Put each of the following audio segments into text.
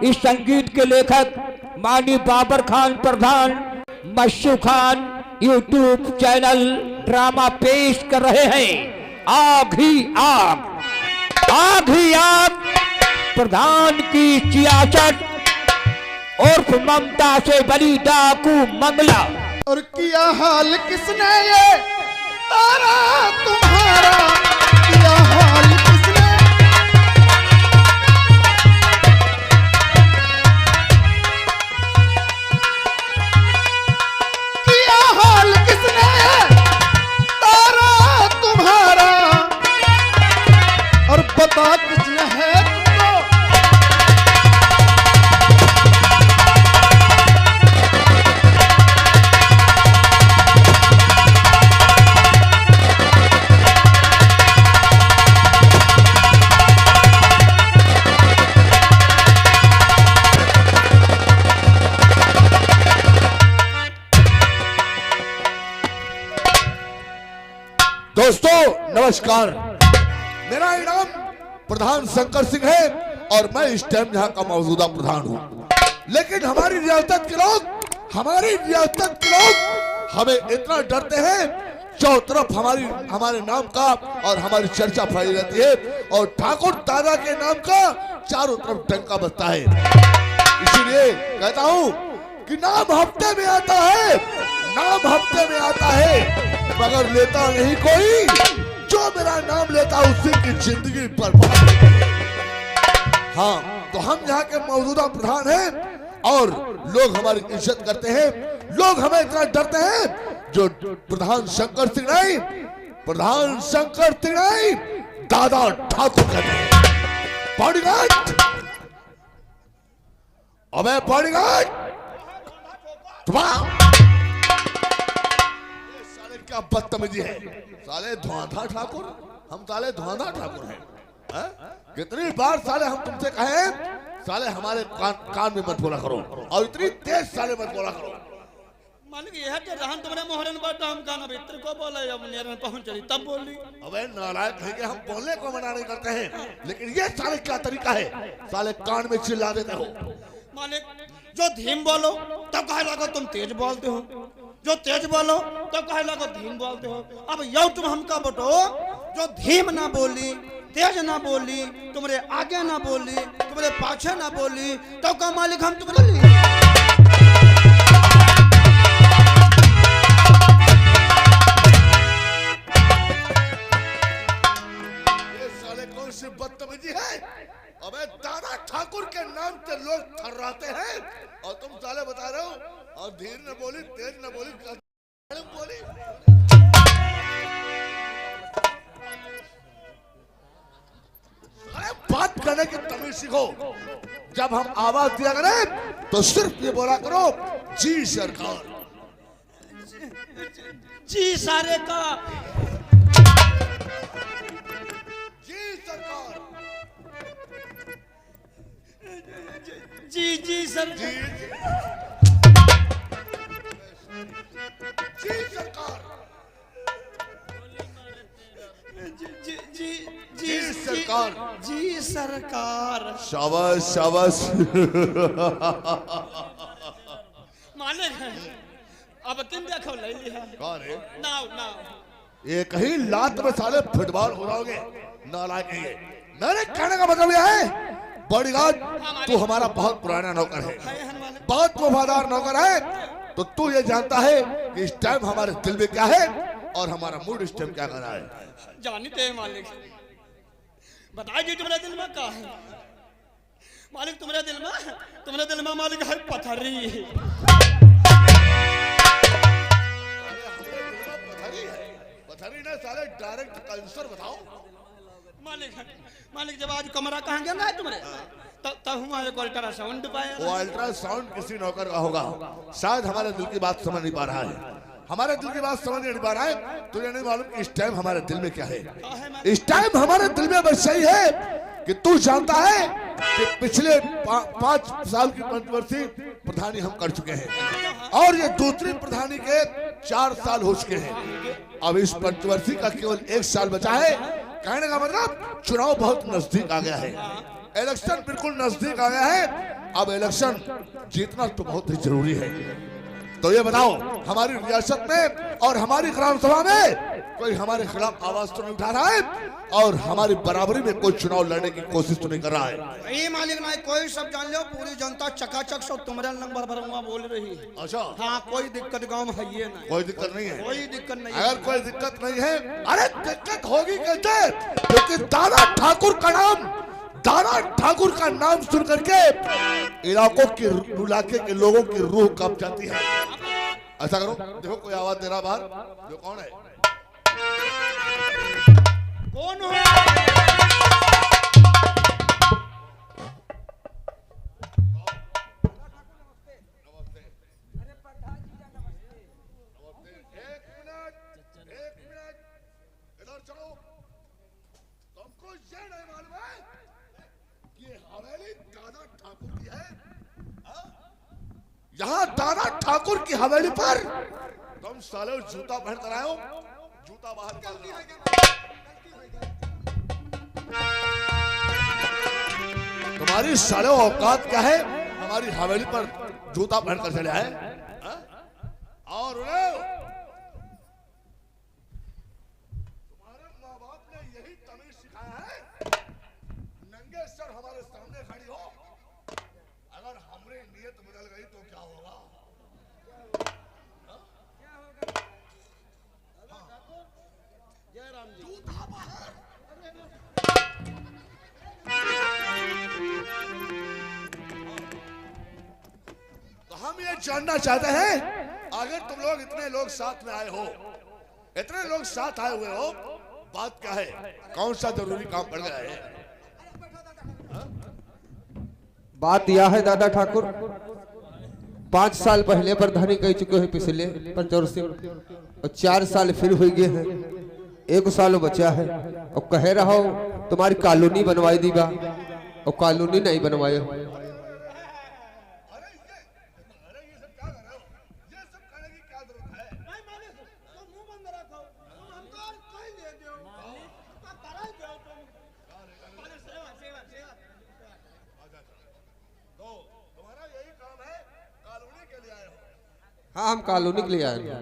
इस संगीत के लेखक माननीय बाबर खान प्रधान मशू खान यूट्यूब चैनल ड्रामा पेश कर रहे हैं। आग ही आग, आग ही आग। प्रधान की चियाचट उर्फ ममता से बनी डाकू मंगला। और किया हाल किसने ये तारा तुम्हारा, किया हाल किसने, किया हाल किसने तारा तुम्हारा, और बता किसने है तुमको। दोस्तों नमस्कार, मेरा इनाम प्रधान शंकर सिंह है और मैं इस टाइम यहाँ का मौजूदा प्रधान हूँ। लेकिन हमारी रियासत के लोग हमें इतना डरते हैं, चारों तरफ हमारे नाम का और हमारी चर्चा फैली रहती है और ठाकुर दादा के नाम का चारों तरफ डंका बजता है। इसीलिए कहता हूँ कि नाम हफ्ते में आता है, नाम हफ्ते में आता है, मगर लेता नहीं कोई। जो मेरा नाम लेता उसी की जिंदगी बर्बाद। हाँ, तो हम यहाँ के मौजूदा प्रधान हैं और लोग हमारी इज्जत करते हैं, लोग हमें इतना डरते हैं। जो प्रधान शंकर सिंह नहीं, प्रधान शंकर सिंह नहीं, दादा ठाकुर कहते हैं। बॉडीगार्ड, अबे बॉडीगार्ड, क्या बदतमीजी है। साले धुआंधार ठाकुर, हम साले धुआंधार ठाकुर हैं। कितनी बार साले हम तुमसे कहे साले हमारे कान में मत बोला करो और इतनी तेज साले मत बोला करो। मालिक यह के रहन तुमने मोहरन बाटा हम कान भीतर को बोला जब नेरन पहुंच चली तब बोल ली। अबे नालायक है कि हम बोलने को मना नहीं करते हैं, लेकिन ये साले क्या तरीका है, साले कान में चिल्ला देते हो। मालिक जो धीम बोलो तब कहे लगा तुम तेज बोलते हो, जो तेज बोलो तब कहे लगा धीम बोलते हो। अब यो तुम हमका बटो, जो धीम ना बोली, तेज ना बोली, तुम्हारे आगे ना बोली, तुम्हारे पाछे ना बोली, तो का मालिक हम तुम बोली। ये साले कौन सी बदतमीजी है। अबे दादा ठाकुर के नाम से लोग थर्राते हैं और तुम साले बता रहे हो और धीर न बोली, तेज न बोली, बोली। अरे बात करने की तमीज सीखो। जब हम आवाज दिया करें तो सिर्फ ये बोला करो, जी सरकार, जी सारे का, जी सरकार, जी सर, जी सरकार, जी सरकार, जी सरकार। शाबाश शाबाश। मालिक अब किन देखो ले लिया कौन है? नाउ नाउ ये कहीं लात में साले फुटबॉल हो जाओगे, नालायक है ये। मेरे कहने का मतलब यह है, बॉडीगार्ड तू हमारा बहुत पुराना नौकर है, बहुत वफादार नौकर है, तो तू ये जानता है कि इस टाइम हमारे दिल में क्या है और हमारा मूड इस टाइम क्या कर रहा है। जानते हैं मालिक, बताइए तुम्हारे दिल में क्या है। मालिक तुम्हारे दिल में मालिक है पथरी। पथरी ना साले डायरेक्ट कैंसर बताओ। मालिक जब आज कमरा कहाँ गया ना तुम्हारे, तब हुआ एक अल्ट्रासाउंड पाया। वो अल्ट्रासाउंड किसी नौकर का होगा, शायद हमारे दिल की बात समझ नहीं पा रहा है, हमारे दिल की बात समझ नहीं पा रहा है। तुझे नहीं मालूम कि इस टाइम हमारे दिल में क्या है। इस टाइम हमारे दिल में बस यही है कि तू जानता है कि पिछले 5 साल की पंचवर्षीय प्रधानी हम कर चुके हैं और ये दूसरी प्रधानी के 4 साल हो चुके हैं। अब इस पंचवर्षीय का केवल 1 साल बचा है। कहने का मतलब चुनाव बहुत नजदीक आ गया है। इलेक्शन बिल्कुल नजदीक आ गया है। अब इलेक्शन जीतना तो बहुत ही जरूरी है। तो ये बताओ, हमारी रियासत में और हमारी ग्राम सभा में कोई हमारे खिलाफ आवाज तो नहीं उठा रहा है, और हमारी बराबरी में कोई चुनाव लड़ने की कोशिश तो नहीं कर रहा है। ये मालिक ना कोई सब जान लो, पूरी जनता चकाचक सब तुम्हारे नंबर भरूंगा बोल रही है। अच्छा, हाँ, कोई दिक्कत गांव में है ये नहीं, कोई दिक्कत नहीं है। कोई दिक्कत नहीं। अगर कोई दिक्कत नहीं है, अरे दिक्कत होगी कैसे? क्योंकि दादा ठाकुर का नाम सुन करके इलाके के लोगों की रूह कांप जाती है। ऐसा करो, देखो कोई आवाज दे रहा बाहर, जो कौन है? कौन हो? इधर चलो। तुमको ये नहीं मालूम है कि हवेली दादा ठाकुर की है? यहाँ दादा ठाकुर की हवेली पर तुम साले जूता पहन कर आए हो, जूता बाहर निकाल दो। तुम्हारी साले औकात क्या है? हमारी हवेली पर जूता पहन कर चले आए। और तुम्हारे माँ बाप ने यही तमीज सिखाया है? नंगे सर हमारे सामने खड़ी हो, अगर हमारी नीयत बदल गई तो क्या होगा? तो हम ये जानना चाहते हैं, अगर तुम लोग इतने लोग साथ में आए हो, इतने लोग साथ आए हुए हो, बात क्या है? कौन सा जरूरी काम पड़ गया है? बात यह है दादा ठाकुर, 5 साल पहले प्रधानी कह चुके हैं पिछले पंचौर से, और 4 साल फिर हो गए हैं, 1 साल बचा है, और कह रहा हो तुम्हारी कॉलोनी बनवाई दी बा, और कॉलोनी नहीं बनवाए हो। हाँ, हम कॉलोनी के लिए आए हैं।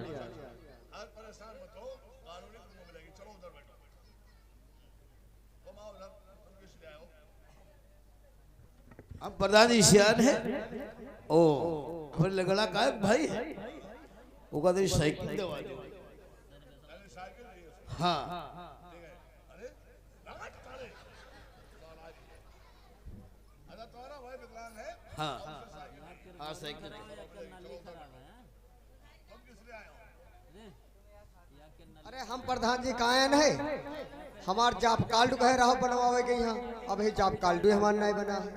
परेशान मत हो, कॉलोनी तुमको मिलेगी। चलो उधर बैठो। तुम आओ उधर, तुम किस लिए आए हो? हम प्रधान जी सियान है। ओ हमारे लगड़ा का भाई है, वो कहते साइकिल दवा दो। हाँ, अरे तुम्हारा भाई विकलांग है? हाँ, हाँ साइकिल। अरे हम प्रधान जी कायन है, हमार जॉब कार्ड कह रहा बनवावे के यहाँ, अब ये जॉब कार्ड हमारा नहीं बना है,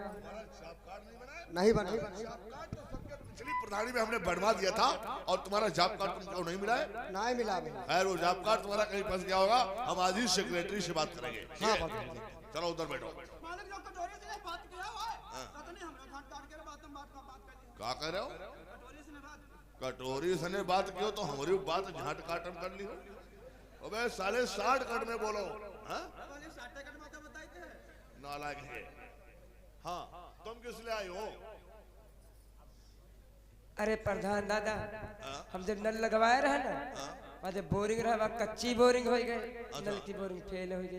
नहीं बना। पिछली प्रधानी में हमने बनवा दिया था, और तुम्हारा जॉब कार्ड तुमको नहीं मिला है? नहीं मिला। खैर, वो जॉब कार्ड तुम्हारा कहीं फंस गया होगा, हम आज ही सेक्रेटरी से बात करेंगे। हाँ, चलो उधर बैठो। क्या कह रहे हो? कटोरी से ने बात की हो तो हमारी बात झाट काटम कर ली हो। अबे साले 60 कट में बोलो। हाँ, नालायक है। हाँ, तुम किस लिए आई हो? अरे प्रधान दादा, हम जब नल लगवाए रहे ना, और जब बोरिंग रहा, कच्ची बोरिंग हो गई, नल की बोरिंग फेल हो गई।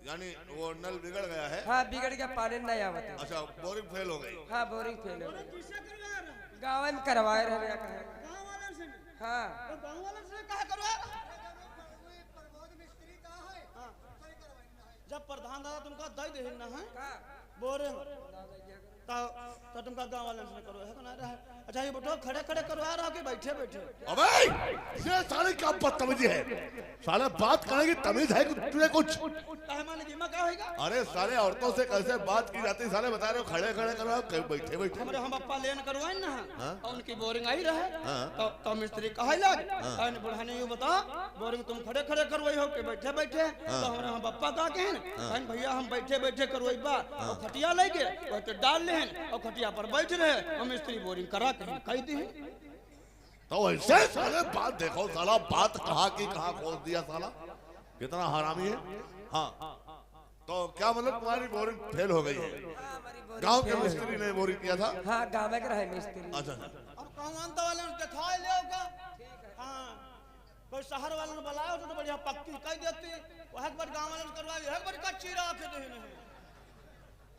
यानी वो नल बिगड़ गया है? हाँ, बिगड़ गया, पानी नहीं आवता। अच्छा, बोरिंग फेल हो गई? हाँ, बोरिंग फेल हो गई। गाँव में करवाए रहे। हाँ, जब प्रधान दादा तुमका दई दे ना है बोरिंग, तो तुमका गांव वाले से करो है ना रहा। अच्छा, ये बेटो खड़े खड़े करवा रहा कि बैठे बैठे? अबे ये साले क्या बदतमीजी है? साले बात करने की तमीज है तुझे कुछ? अरे साले औरतों से कैसे बात की जाती? साले बता रहे हो खड़े खड़े करवाओ, बैठे बैठे। हमारे हम अप्पा लेन करवाए ना, और उनकी बोरिंग आई रहे, तो मिस्त्री कहे लग बुढ़ाने ये बता, बोरिंग तुम खड़े खड़े करवाई हो कि बैठे बैठे? तो हमारे हम अप्पा का कहें भैया हम बैठे बैठे करवाई बा, और खटिया लेके डाल ले, और खटिया पर बैठ रहे, हम मिस्त्री बोरिंग करा कहीं कह दी। तो ऐसे साले बात देखो, साला बात कहाँ की कहाँ खोल दिया, साला कितना हरामी है। हाँ, तो क्या मतलब तुम्हारी बोरिंग फेल हो गई है? गांव के मिस्त्री ने बोरिंग किया था? हाँ गाँव में रहे मिस्त्री। अच्छा अब कौन वाले ने दिखाई ले होगा। हाँ कोई शहर वाले ने बुलाया तो बढ़िया पक्की कह देती, वह एक बार गांव वाले ने करवा दिया, एक बार कच्ची राख दे नहीं।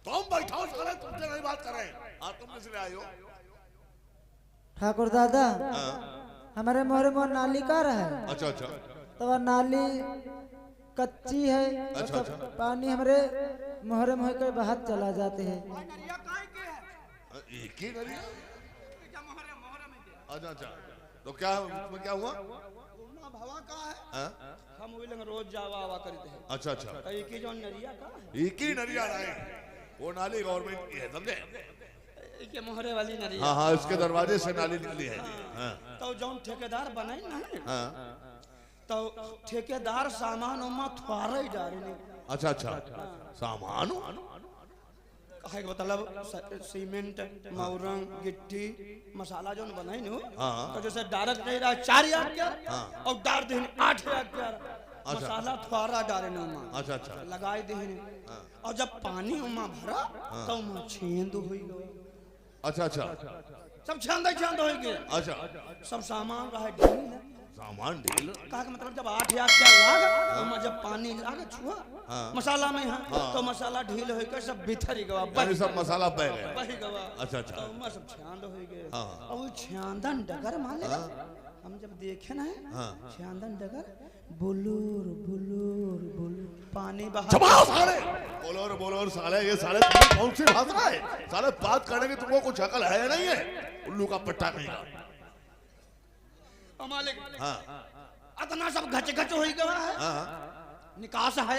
तुम बैठाओ साले, तुमसे नहीं बात कर रहे हैं। हाँ तुम किस लिए आए हो? ठाकुर दादा हमारे मोहरे में नाली का है। अच्छा अच्छा तो वह नाली कच्ची है। अच्छा, तो पानी हमारे मोहरे में होकर बाहर चला जाते हैं। नरिया काहे के है? एक ही नरिया? क्या मोहरे में के? अच्छा अच्छा तो क्या उसमें क्या हुआ? ना भवा का है। हाँ? हम वही लंग रोज जावा आवा करते हैं। अच्छा अच्छा तो एक ही जो नरिया का है। एक ही नरिया नहीं, वो नाली गवर्नमेंट की है, समझे? ये मोहरे वाली नरिया। हाँ हाँ इसके दरवाजे से नाली निकली है। हाँ तो जौन ठेकेदार बनाई ना हाँ तो ठेकेदार सामान उमा थुआरे ही जा रहे। अच्छा अच्छा सामान कहे के मतलब सीमेंट मौरंग गिट्टी मसाला जो बनाई नो हाँ। तो जैसे डायरेक्ट नहीं रहा 4,000 क्या और डार दे 8,000 क्या मसाला थुआरा डाले ना उमा। अच्छा अच्छा लगाई दे और जब पानी उमा भरा तो उमा छेंद हुई। अच्छा अच्छा सब छेंद हो गए। अच्छा सब सामान रहा ढील। सामान ढील? कहा कि मतलब जब 8,000 क्या लागा तो जब पानी लागा छुआ मसाला में तो मसाला ढील हो गया, सब बिथर गवा, यानी सब मसाला बह गया। बही गवा। अच्छा अच्छा तो उमा सब छांद हो गए। और वो छांदन डगर मान ले हम जब देखे ना छांदन डगर बुलूर बुलूर बुलूर पानी बाहर। चबाओ साले, बोलो साले, ये साले तुम्हें कौन सी भाषा है? साले बात करने की तुमको कुछ अकल है या नहीं है? उल्लू का पट्टा नहीं का। मालिक हाँ इतना सब घच घच हो गया है। हाँ निकास है।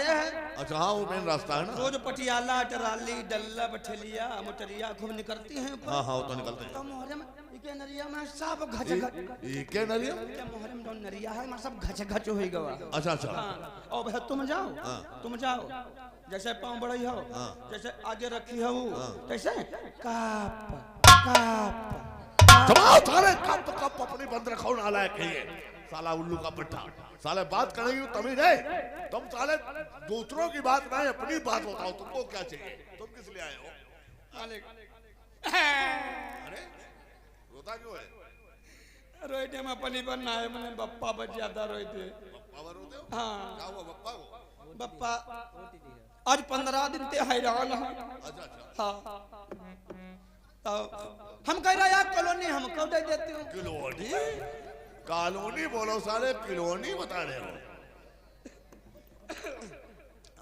अच्छा हाँ वो मेन रास्ता है ना। रोज पटियाला टराली डल्ला बठेलिया मोटरिया खूब निकलती हैं। हाँ हाँ वो तो निकलते हैं। तो मोहरे में इके नरिया में सब घच घच। ये क्या नरिया? इके मोहरे में जो नरिया है में सब घच घच हो गया। अच्छा अच्छा और भैया तुम जाओ जैसे पाँव बढ़ई हो जैसे आगे रखी हो कैसे काप काप चबाओ साले, कप अपनी बंद रखो नालायक है ये साला उल्लू का पट्टा। साले बात करेंगे तभी नहीं, तुम साले दूसरों की बात नहीं अपनी बात बताओ। तुमको क्या चाहिए? तुम किस लिए आए हो? मालिक अरे रोता क्यों है? रोईटे में पली बनना है मैंने बप्पा बच ज्यादा रोईते। बप्पा रोते हो? हाँ क्या हुआ बप्पा को? बप्पा आज 15 दिन ते हैरान है। अच्छा अच्छा हाँ तो हम कह रहे यार कॉलोनी हम कब दे देते हो। किलोनी? कॉलोनी बोलो साले, किलोनी बता रहे हो?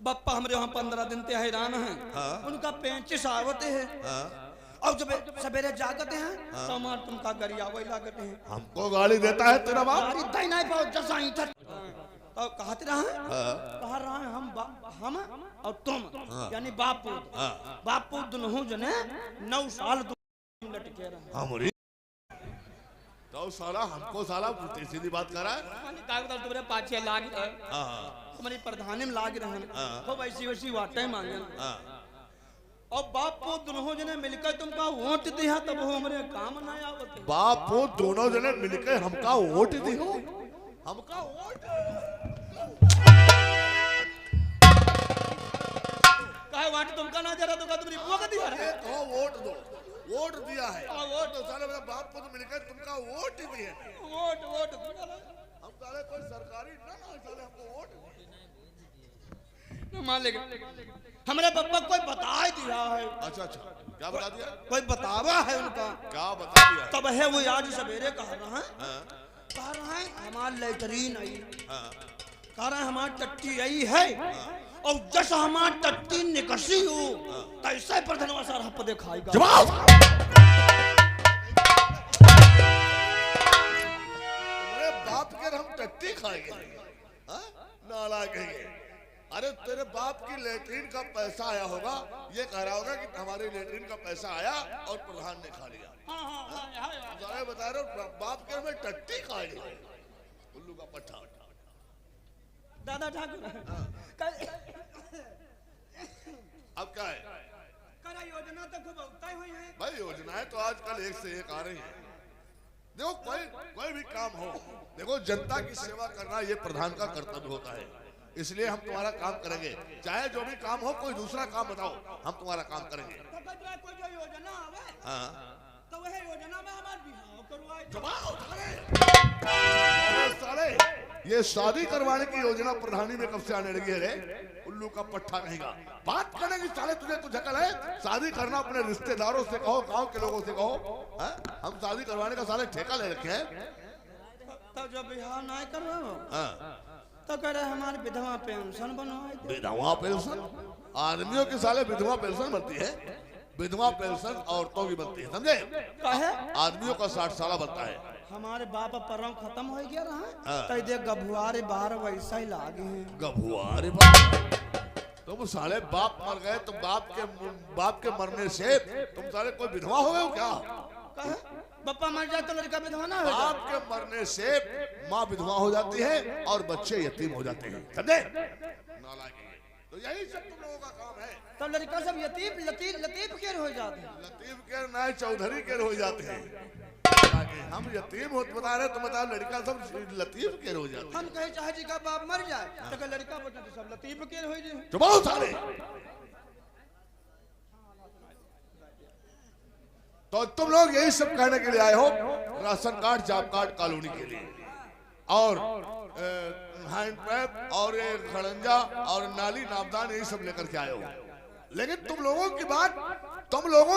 बप्पा हमरे वहाँ 15 दिन ते हैरान है। उनका 35 आवते हैं और जब सवेरे जागते हैं तो हमार तुमका गरियावे लागते हैं। हमको गाली देता है तेरा बाप? गाड़ी दई नहीं पाओ जैसा ही था तो कहते रहा है हम और तुम यानी बापू दोनों जने 9 साल लटके रहे। हमारी तो साला हमको साला सीधी बात कर रहा है। तुम्हारे पाछे लाग हाँ तुम्हारी प्रधानी में लाग रहे हैं तो वैसी वाटे मांगे और बापू दोनों जने मिलकर तुमका वोट दिया तब वो हमारे काम ना आवत। बाप वो दोनों जने मिलकर हमका वोट दियो। हमका वोट कहे वाट तुमका ना जरा तो का तुम्हारी बुआ का दिया है। तो वोट दो, वोट दिया है। वोट तो साले मेरे बाप को तो मिलकर तुमका वोट ही दिए। वोट हम साले कोई सरकारी ना साले हमको वोट मालिक हमारे पापा कोई बता दिया है। अच्छा अच्छा क्या बता दिया? कोई बतावा है उनका। क्या बता दिया? तब है वो आज सवेरे कह रहा है हमार लेटरीन आई कह रहा है हमार टट्टी आई है और जस हमार टट्टी निकसी हो कैसे प्रधानवा सर हप दिखाएगा। जवाब तुम्हारे बाप के हम टट्टी खाएंगे? नालायक है। अरे तेरे बाप की लेटरिन का पैसा आया होगा, ये कह रहा होगा कि हमारी लेटरिन का पैसा आया और प्रधान ने खा लिया। बता रहे हो बाप के में टट्टी खाएगी उल्लू का पट्टा। दादा ठाकुर अब क्या है? योजना तो खूब तय हुई है भाई योजनाएं तो आजकल एक से एक आ रही हैं। देखो कोई भी काम हो, देखो जनता की सेवा करना ये प्रधान का कर्तव्य होता है। इसलिए हम तुम्हारा काम करेंगे, चाहे जो भी काम हो, कोई दूसरा काम बताओ, हम तुम्हारा काम करेंगे। तो कतरा कोई जो योजना आवे हाँ तो वह योजना में हमार बिहाव करवाए दो। जवाब साले, ये शादी करवाने की योजना प्रधानी में कब से आने लगी है रे? उल्लू का पट्टा कहेगा, बात करने की साले तुझे तो झकल है। शादी करना अपने रिश्तेदारों से कहो, गांव के लोगों से कहो। हम शादी करवाने का साले ठेका ले रखे हैं। तो जो बिहाव नहीं करवाओ तो कह रहे हमारी विधवा पेंशन बनवाए दो। विधवा पेंशन? आदमियों की साले विधवा पेंशन बनती है, विधवा पेंशन औरतों की बनती है, समझे? काहे? आदमियों का 60 साल बनता है। हमारे बाप परम खत्म हो गया रहा तो देख गभुआरे बाहर वैसा ही लागे हैं। गभुआरे बाप, तुम साले बाप मर गए तो बाप के मरने से तुम साले कोई विधवा हो गए हो क्या? काहे? बप्पा मर जाए तो लड़का विधवा ना हो जाए? बाप के मरने से माँ विधवा हो जाती है और बच्चे यतीम हो जाते हैं, समझे? तो यही सब तुम लोगों का काम है। तो लड़का सब लतीफ के हो जाते हैं। लतीफ के ना चौधरी के हो जाते हैं। हम यतीम हो बता रहे, तुम बताओ लड़का सब लतीफ के हो जाते हैं। हम कहे चाहे जी का बाप मर जाए तो लड़का बच्चा तो सब लतीफ के हो जाए। चुपाओ साले। तो तुम लोग यही सब कहने के लिए आए हो, ration card, job card, colony के लिए, और हैंड पैप और ये खड़ंजा और नाली नापदान, यही सब लेकर के आए हो। लेकिन तुम लोगों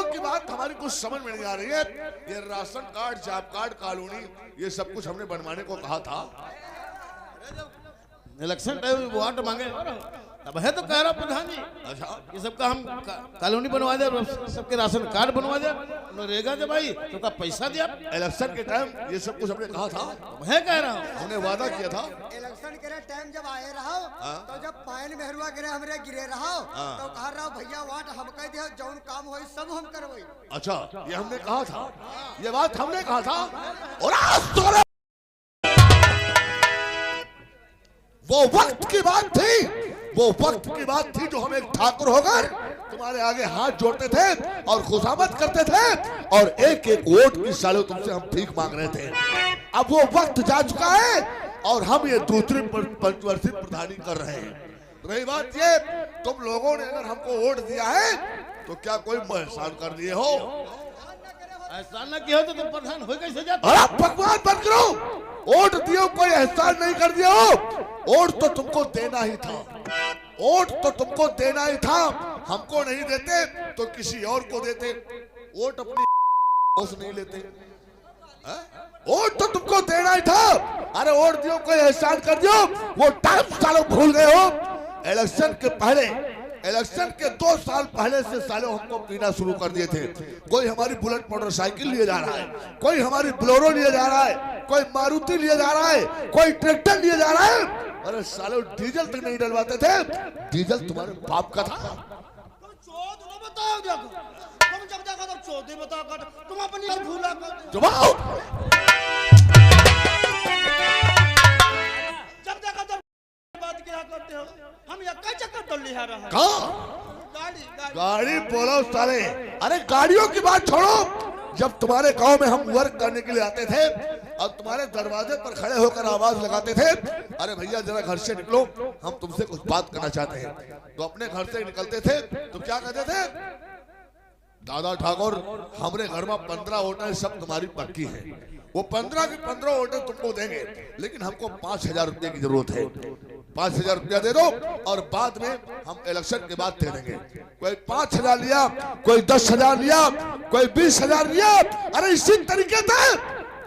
की बात हमारी कुछ समझ में नहीं आ रही है। ये ration card, job card, colony, ये सब कुछ हमने बनवाने को कहा था। इलेक्शन टाइम वोट मांगे तब है तो कह रहा प्रधान जी। अच्छा, ये सबका हम कॉलोनी बनवा दे, सबके राशन कार्ड बनवा दे, नरेगा दे भाई, सबका पैसा दिया। इलेक्शन के टाइम ये सब कुछ हमने कहा था, मैं कह रहा हूँ हमने वादा किया था। इलेक्शन के टाइम जब आए रहो तो जब पायल मेहरुआ गिरे हमरे गिरे रहो तो कह रहा भैया वाट हम कह दे, जौन काम हो सब हम करवाई। अच्छा, ये हमने कहा था, ये बात हमने कहा था। और आज तो वो वक्त की बात थी जो हम एक ठाकुर होकर तुम्हारे आगे हाथ जोड़ते थे और खुशामद करते थे और एक एक वोट की सालों तुमसे हम भीख मांग रहे थे। अब वो वक्त जा चुका है और हम ये दूसरी पंचवर्षीय प्रधानी कर रहे हैं। रही बात ये, तुम लोगों ने अगर हमको वोट दिया है तो क्या कोई एहसान कर दिए हो? ऐसा न किया तो तुम प्रधान हो कैसे जाते? अरे भगवान बंद करो, वोट दियो कोई एहसान नहीं कर दिया हो। वोट तो तुमको देना ही था, वोट तो तुमको देना ही था। हमको नहीं देते तो किसी और को देते। वोट अपनी नहीं लेते, वोट तो तुमको देना ही था। अरे वोट दियो कोई एहसान कर दियो, वो टाइम सालों भूल गए हो। इलेक्शन के 2 साल पहले से सालों हमको पीना शुरू कर दिए थे। कोई हमारी बुलेट मोटरसाइकिल लिए जा रहा है, कोई हमारी बोलेरो लिए जा रहा है, कोई मारुति लिए जा रहा है, कोई ट्रैक्टर लिए जा रहा है। अरे सालों डीजल तक नहीं डलवाते थे। डीजल तुम्हारे बाप का था। तुम चौथ न बताओ, तुम जब देखो तब चौथ ही बताओ, तुम अपनी भूला कर। जब देखो तब बात क्या करते हो? हम ये कई चक्कर तो लिहा रहा है। गाड़ी बोलो साले। अरे गाड़ियों की बात छोड़ो, जब तुम्हारे गांव में हम वर्क करने के लिए आते थे और तुम्हारे दरवाजे पर खड़े होकर आवाज लगाते थे, अरे भैया जरा घर से निकलो, हम तुमसे कुछ बात करना चाहते हैं। तो अपने घर से निकलते थे तो क्या कहते थे? दादा ठाकुर, हमारे घर में 15 वोटें सब तुम्हारी पक्की है। वो 15 की 15 वोटें तुमको देंगे, लेकिन हमको 5000 रुपये की जरूरत है। 5000 रुपया दे दो और बाद में हम इलेक्शन के बाद दे देंगे। कोई 5000 लिया, कोई 10,000 लिया, कोई 20,000 लिया। अरे इसी तरीके से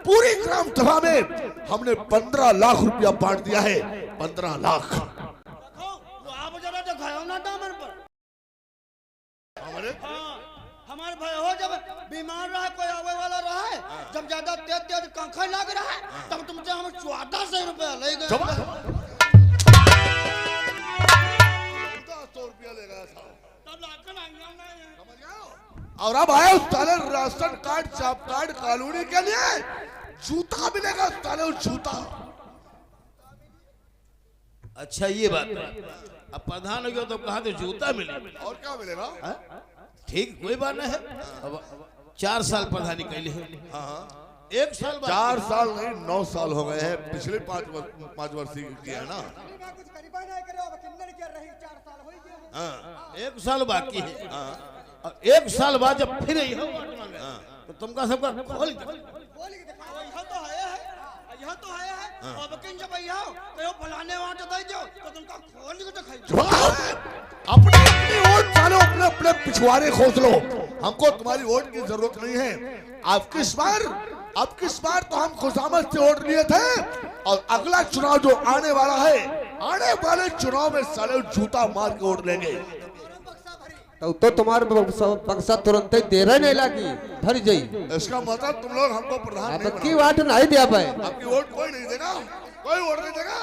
पूरी ग्राम सभा में हमने 15 लाख रुपया बांट दिया है। 15 लाख। आप जरा दिखाओ ना दामन पर। हमारे भाई हो, जब बीमार रहा, कोई आवे वाला रहा है, जब ज्यादा तेज कंखा लग रहा है, तब तुमसे हम 1400 रुपया ले गए। 1400 रुपया ले गया था। और अब आया साले ration card, job card, colony के लिए जूता मिलेगा साले, जूता। अच्छा ये बात है। अब प्रधान हो गया तो कहा तो जूता मिले, और क्या मिलेगा? ठीक कोई बात नहीं है। अब 4 साल प्रधानी कैले है, 1 साल बाद 4 साल नहीं 9 साल हो गए हैं, पिछले 5 वर्ष की है ना। कुछ करीबा नहीं करे अब किन्नर कर रही 4 साल हो गए। हाँ 1 साल बाकी है। और 1 साल बाद जब फिर यह तो तुमका सबका खोल यह तो है अब किन जब यहाँ तो फलाने वहाँ तो दे दो तो तुमका खोल के दिखाई। अपने अपनी वोट डालो, अपने अपने पिछवाड़े खोज लो, हमको तुम्हारी वोट की जरूरत नहीं है। अब किस बार तो हम खुशामद से वोट लिए थे, और अगला चुनाव जो आने वाला है, आने वाले चुनाव में साले जूता मार के वोट लेंगे। तो तुम्हारे बक्सा तुरंत ही दे रहे नहीं लगी भर जाई। इसका मतलब तुम लोग हमको प्रधान नहीं अब की वाट नहीं दिया पाए। आपकी वोट कोई नहीं देगा, कोई वोट नहीं देगा।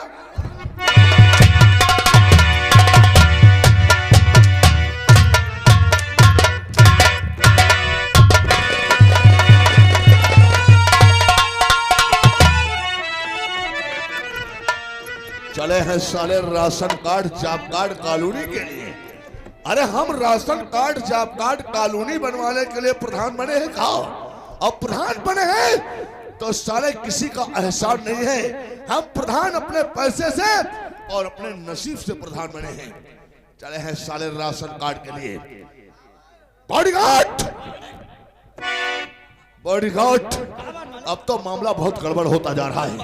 चले हैं साले ration card job card colony के लिए। अरे हम ration card job card colony बनवाने के लिए प्रधान बने हैं का? अब प्रधान बने हैं तो साले किसी का एहसान नहीं है। हम प्रधान अपने पैसे से और अपने नसीब से प्रधान बने हैं। चले हैं साले राशन कार्ड के लिए। बॉडीगार्ड अब तो मामला बहुत गड़बड़ होता जा रहा है।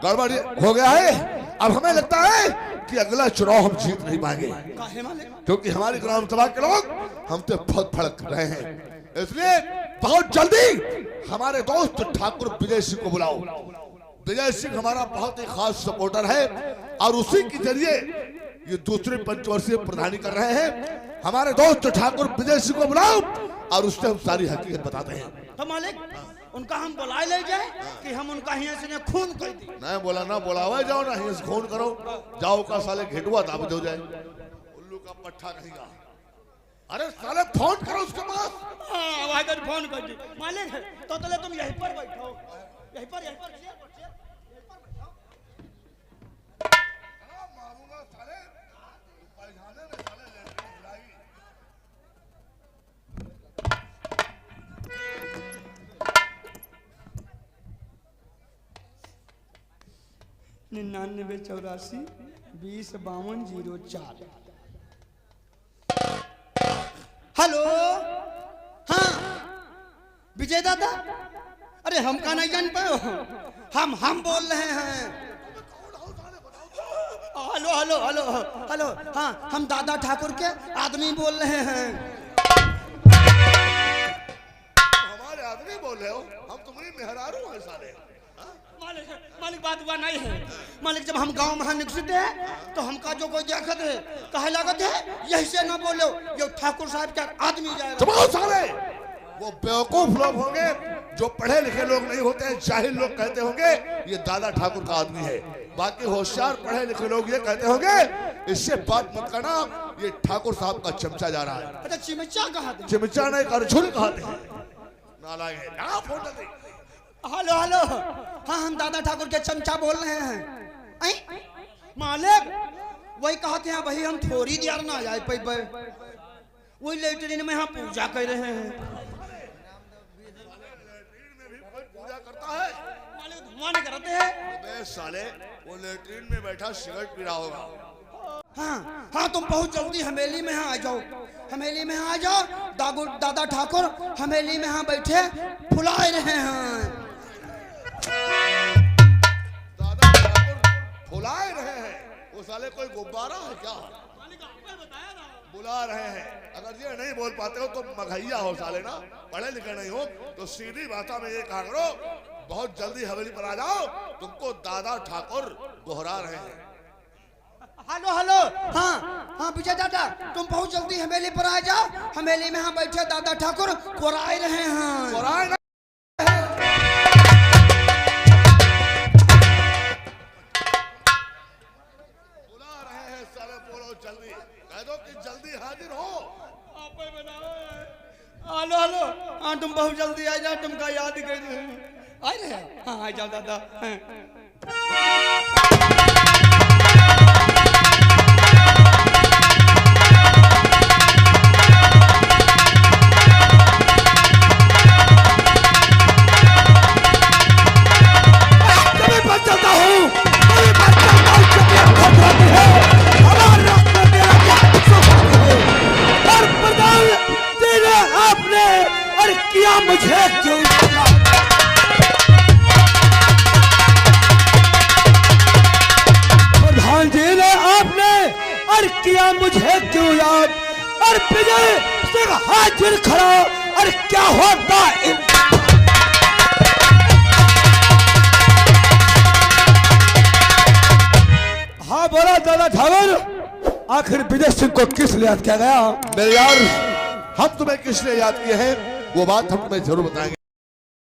गड़बड़ हो गया है। अब हमें लगता है कि अगला चुनाव हम जीत नहीं पाएंगे, क्योंकि हमारी ग्राम सभा के लोग हमसे बहुत भड़क रहे हैं। इसलिए बहुत जल्दी हमारे दोस्त ठाकुर विजय सिंह को बुलाओ। विजय सिंह हमारा बहुत ही खास सपोर्टर है, और उसी के जरिए ये दूसरे पंचवर्षीय प्रधानी कर रहे हैं। हमारे दोस्त ठाकुर विजय सिंह को बुलाओ, और उससे हम सारी हकीकत बताते हैं। तो मालिक उनका हम बुलाए ले जाए कि हम उनका यहाँ से खून कर दी। नहीं बोला ना बुलावा जाओ ना, ही खून करो जाओ का साले घेटुआ दाब हो जाए। उल्लू का पट्टा कहेगा। अरे साले फोन करो उसके पास। फोन कर दी मालिक तो तुम यहीं पर बैठो, यहीं पर निन्यानवे 84 20 52 04। हेलो हाँ विजय दादा, अरे हम का नहीं जान पाए हो? हम बोल रहे हैं। हेलो हेलो हेलो हेलो हाँ हम दादा ठाकुर के आदमी बोल रहे हैं। हमारे आदमी बोल रहे हो? हम तुम्हारी मेहरारू हैं साले। मालिक बात हुआ नहीं है। मालिक जब हम गांव में निकलते हैं तो हमका जो कोई देखत है कहे लागत है यही से ना बोलो ये ठाकुर साहब का आदमी जाएगा। साले वो बेवकूफ लोग होंगे जो पढ़े लिखे लोग नहीं होते हैं, जाहिल लोग कहते होंगे ये दादा ठाकुर का आदमी है। बाकी होशियार पढ़े लिखे लोग ये कहते होंगे इससे बात मत करना, ये ठाकुर साहब का चमचा जा रहा है। अच्छा चिमचा कहा थे? चिमचा नहीं करछुल कहते हैं। नालायक है। फोन दे। हेलो हेलो हाँ हम दादा ठाकुर के चमचा बोल रहे हैं। मालिक वही कहते हैं भाई हम थोड़ी देर ना जाए पे वही लेटरिन में हम पूजा कर रहे हैं। पूजा करता है मालिक धुआं नहीं करते हैं। साले वो लेटरिन में बैठा सिगरेट पी रहा होगा। हाँ हाँ तुम बहुत जल्दी हवेली में आ जाओ, हवेली में आ जाओ। दादा ठाकुर हवेली में यहाँ बैठे फुला रहे हैं। दादा ठाकुर फुलाए रहे हैं। वो साले कोई गुब्बारा है क्या? बुला रहे हैं। अगर ये नहीं बोल पाते हो तो मघैया हो साले ना, पढ़े लिखे नहीं हो तो सीधी भाषा में ये कहा करो बहुत जल्दी हवेली पर आ जाओ, तुमको दादा ठाकुर दोहरा रहे हैं। हेलो हेलो हाँ हाँ विजय दादा तुम बहुत जल्दी हवेली पर आ जाओ। हवेली में यहाँ बैठे दादा ठाकुर कोराए रहे हैं। जल्दी कह दो कि जल्दी हाजिर हो। हेलो हेलो हाँ तुम बहुत जल्दी आ जाओ, तुमका याद कर आए रहे। हाँ आ जाओ दादा। मुझे क्यों प्रधान जी ने आपने और किया मुझे क्यों याद और विजय सिंह हाजिर खड़ा और क्या होता हाँ बोला दादा ठाकुर आखिर विजय सिंह को किस लिए याद किया गया? मेरे यार हम तुम्हें किस लिए याद किए हैं वो बात हम तुम्हें जरूर बताएंगे।